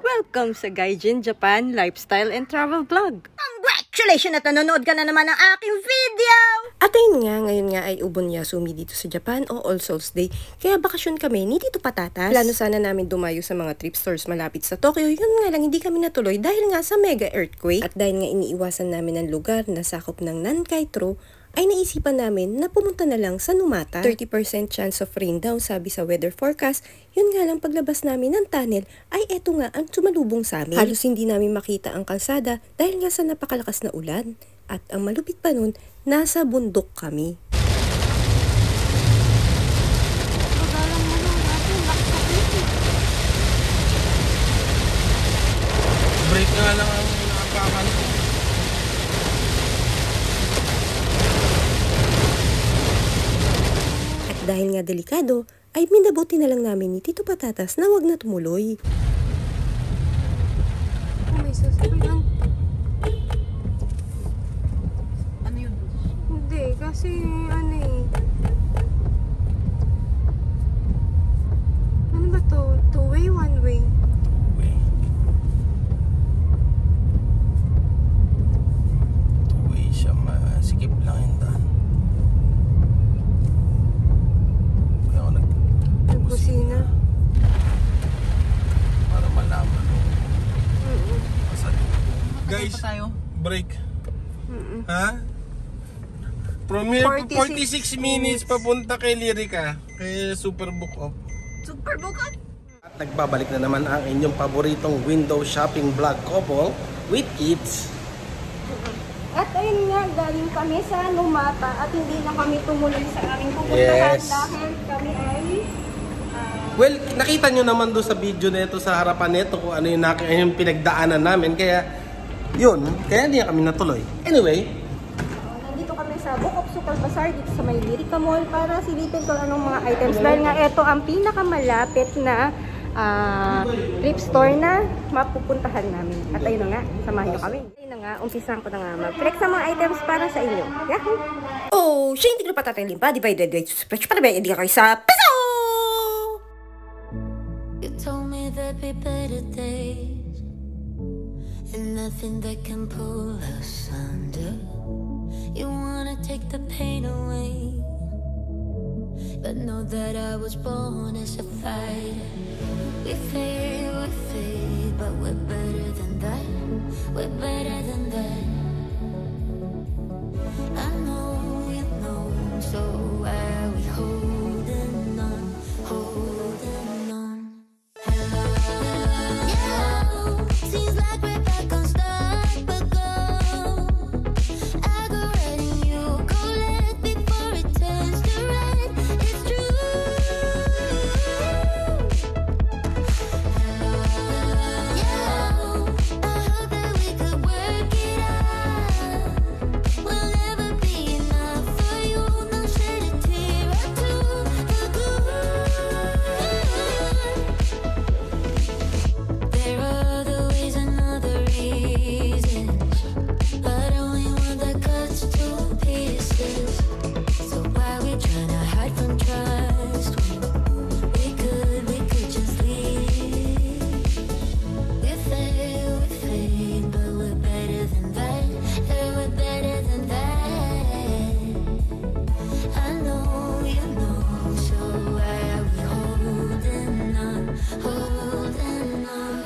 Welcome sa Gaijin Japan Lifestyle and Travel Vlog. Congratulations at nanonood ka na naman ng aking video! At ayun nga, ngayon nga ay Ubon Yasumi dito sa Japan o All Souls Day. Kaya bakasyon kami ni Tito Patatas. Plano sana namin dumayo sa mga trip stores malapit sa Tokyo. Yun nga lang, hindi kami natuloy dahil nga sa mega earthquake. At dahil nga iniiwasan namin ang lugar na sakop ng Nankai-tro, ay naisipan namin na pumunta na lang sa Numata. 30% chance of rain daw sabi sa weather forecast. Yun nga lang, paglabas namin ng tunnel ay eto nga ang sumalubong sa amin. Halos hindi namin makita ang kalsada dahil nga sa napakalakas na ulan. At ang malupit pa nun, nasa bundok kami. Break nga lang ang nakapakan ko. Dahil nga delikado, ay minabuti na lang namin ni Tito Patatas na wag na tumuloy. Oh, may sasakyan. Ano yun? Hindi, kasi ano eh. Ano ba to? Two-way, one-way? Two-way siya, masikip lang yung daan. Kusina. Para malaman. Guys, break. Ha? From here 46 minutes papunta kay Lyrica, kay Superbook of. Superbook of? At nagbabalik na naman ang inyong paboritong window shopping vlog couple with kids. At ayun nga, galing kami sa Numata at hindi na kami tumuloy sa aming pupuntahan dahil kami ay well, nakita nyo naman doon sa video nito sa harapan nito kung ano yung pinagdaanan namin. Kaya, yun. Kaya hindi kami natuloy. Anyway. Nandito kami sa Book of Super Bazaar dito sa may Lyrica Mall para silipin ko anong mga items. Dahil nga ito ang pinakamalapit na trip store na mapupuntahan namin. At ayun na nga, samahan nyo kami. Ayun na nga, umpisahan ko na nga mag-flex sa mga items para sa inyo. Yahoo! Oh, siya hindi ko patatayin pa. Divided by stretch para ba hindi ka kayo sa peso! You told me there'd be better days and nothing that can pull us under. You wanna take the pain away, but know that I was born as a fighter. We fade, but we're better than that. We're better than that. I know you know, so why are we holding on, holding on? Seems like we're back on start, but go. I go right and you go left before it turns to red. It's true. I hope that we could work it out. We'll never be enough for you. No shed a tear or two for good. There are other ways and other reasons, but only one that cuts to pieces. So why we tryna hide from trust when we could just leave? We fade, but we're better than that. Yeah, we're better than that. I know you know, so why are we holding on, holding on?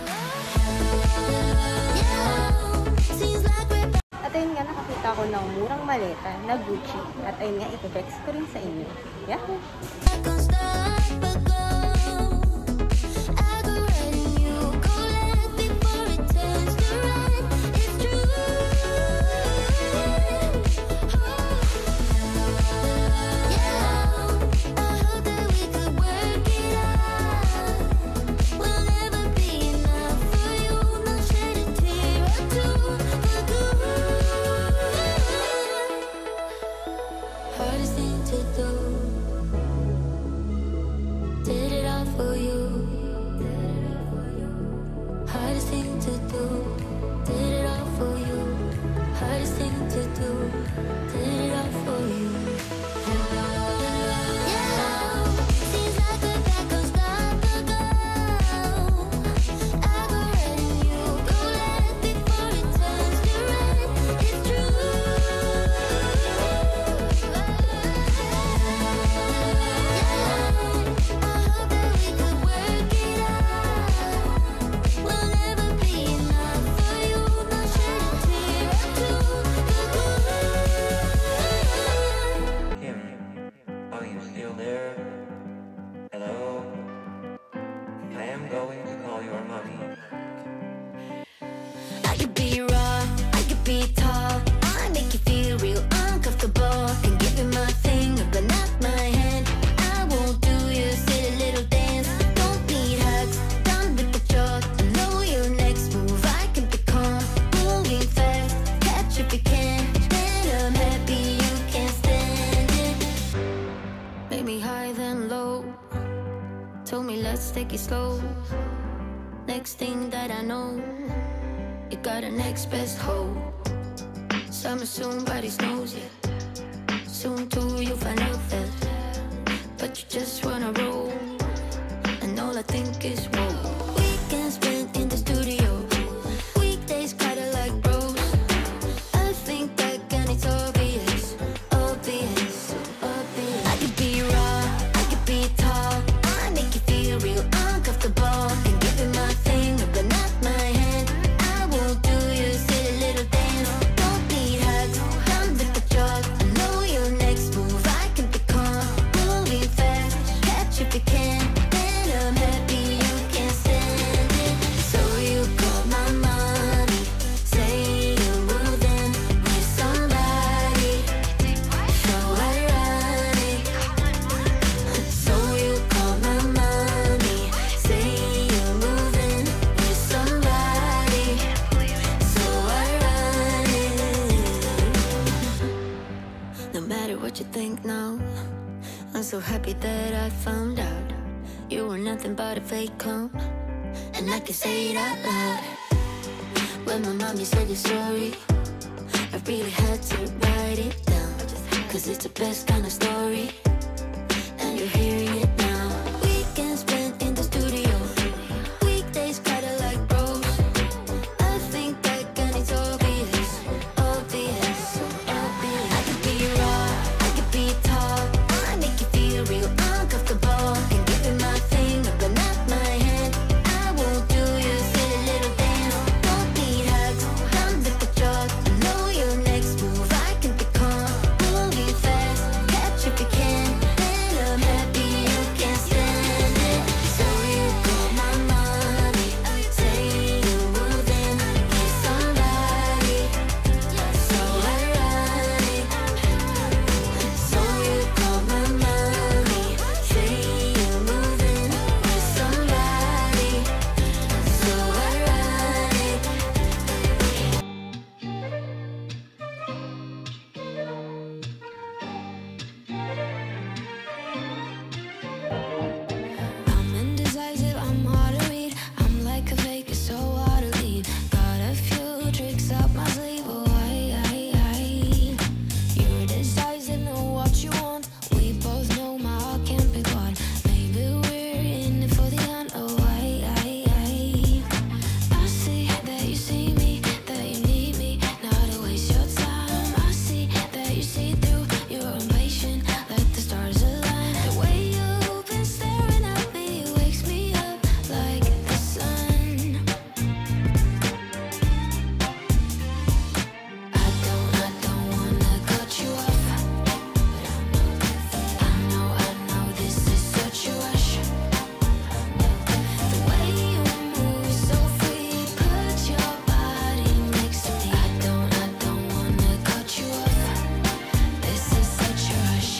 At ayun nga, nakakita ko ng murang maleta na Gucci. At ayun nga, ipeflex ko rin sa inyo. Yahoo! Hardest thing to do. let's take it slow. Next thing that I know, you got a next best hope. Summer soon, body snows, yeah. Soon too, you'll find out that. But you just wanna roll, and all I think is whoa. Weekends spent in the studio, weekdays kinda like bros. I think back and it's obvious, obvious, obvious. I could be raw, I could be tall, I make you feel real uncomfortable. Can give you my thing, but not my hand. I won't do you silly little dance. Don't need hugs, come with the jog. I know your next move, I can be calm. Moving fast, catch if you can. Then I'm happy you can stand it. So you call my mommy, say you're moving with somebody. So ironic. So you call my mommy, say you're moving with somebody. So ironic. No matter what you think now, I'm so happy that I found out you were nothing but a fake clone, and I can say it out loud. When my mommy said the story, I really had to write it down, 'cause it's the best kind of story, and you're hearing it now. Weekends spent in the studio, weekdays kinda like bros. I think back and it's obvious, obvious, obvious. I could be raw, I could be tall, I make you feel real uncomfortable. Can give you my thing, but not my hand. I won't do you silly little dance. Don't need hugs, come with the jog. I know your next move, I can be calm. Moving fast, catch if you can. Then I'm happy you can stand it. So you call my mommy, say you're moving with somebody. So ironic. So you call my mommy, say you're moving with somebody. So ironic. I'm indecisive, I'm hard to read. I'm like a fake, it's so hard to leave. Got a few tricks up my sleeve. Oh, you're decisive, know what you want. We both know my heart can't be gone. Maybe we're in it for the end. Oh, I see that you see me, that you need me, not to waste your time. I see that you see through, you're impatient, let the stars align. The way you've been staring at me wakes me up like the sun. I don't wanna cut you off, but I know this is such a rush. The way you move is so free, put your body next to me. I don't wanna cut you off, this is such a rush.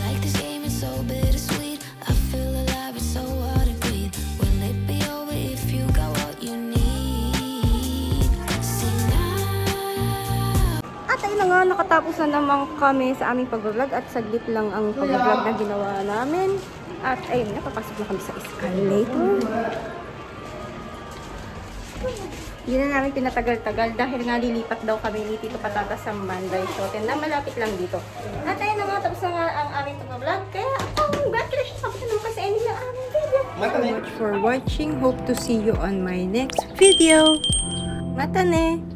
Like this game is so bittersweet. I feel alive, it's so hard to breathe. Will it be over if you got what you need? See now. At ayun na nga, nakatapos na naman kami sa aming pag-vlog at saglit lang ang pag-vlog na ginawa namin. At ayun na, papasok na kami sa escalator. Hindi na namin pinatagal-tagal dahil nga lilipat daw kami ni Tito Patatas sa Manday Shoten na malapit lang dito. At ayun na nga, tapos na nga ang aming pag-vlog. Kaya congratulations sa naman kasi ending ng aming video. Thank you for watching. Hope to see you on my next video. Matane!